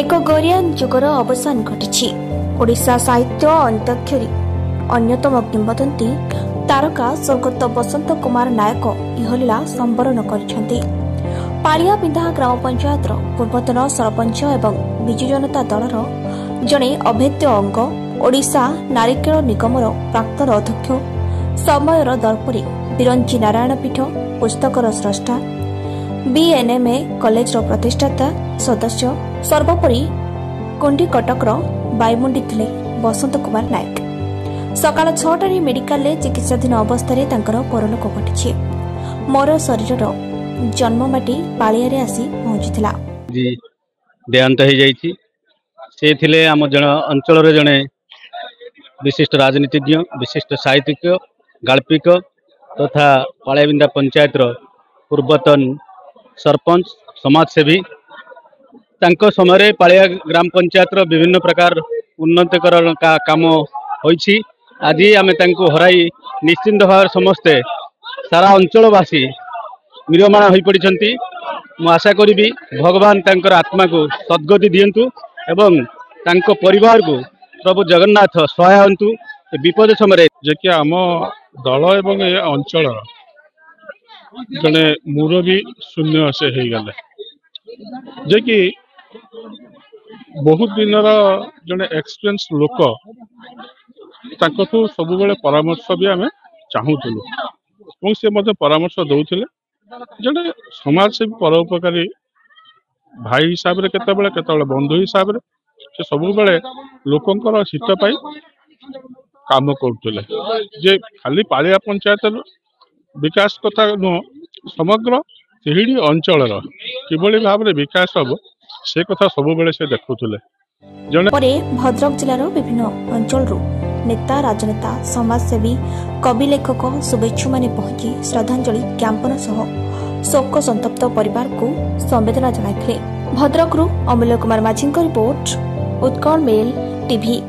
एक गरियान जुगर अवसान घटी ओडिशा साहित्य अंताक्षरी अन्यतम किंवदंती तारका स्वर्गत बसंत कुमार नायक इहलीला संवरण कर पालिया पिंधा ग्राम पंचायत पूर्वतन सरपंच एवं विजु जनता दलर जड़े अभेद्य अंग ओडिशा नारिकेल निगमर प्राक्तन अध्यक्ष समयर दर्परी बिरंची नारायण पीठ पुस्तकर स्रष्टा बीएनएमए कॉलेज प्रतिष्ठाता सदस्य सर्वोपरि कुंडी कटकर बायुमुंडी थिले बसंत कुमार नायक। सकाळ 6टारे मेडिकल चिकित्साधीन अवस्था परलोक घटी मोर शरीर जन्ममाटी पालिया आसी पहुंचीला। देहांत हो जाइए से थिले आम जन अंचल जड़े विशिष्ट राजनीतिज्ञ विशिष्ट साहित्यिक गाल्पिक तथा पालियाबिंदा पंचायत पूर्वतन सरपंच समाजसेवी तांको समय पालिया ग्राम पंचायत विभिन्न प्रकार उन्नतिकरण काम होइछि। आज आम हराई निश्चिंत भाव समस्ते सारा अंचलवासी मिरमाण हो पड़ती। मु आशा करी भगवान तांकर आत्मा को सद्गति दियंतु एवं तांको परिवार को प्रभु जगन्नाथ सहाय हंतु विपद समय जे कि आम दल एवं ए अंचल जड़े मुरबी शून्य से हो गले जे कि बहुत दिन जड़े एक्सपीरियंस लोक सब बेले परामर्श भी आम चाहूलु से मत परामर्श दौले जड़े समाज से परोपकारी भाई हिसाब से केतबेले बंधु हिसाब से सब बेले लोकंकर हित पाई काम करते जे खाली पालिया पंचायत विकास कथा नुह समग्र हिड़ी अंचल किभली भाव में विकास हम से कथा सब बेले से देखुले। भद्रक जिलार विभिन्न अंचल नेता राजनेता समाजसेवी कवि लेखक शुभेच्छु माने पहुंची श्रद्धांजलि ज्ञापन सह शोक संतप्त परिवार को संवेदना जणाइथिले। भद्रकरू अमूल्य कुमार माझी रिपोर्ट उत्कल मेल टीवी।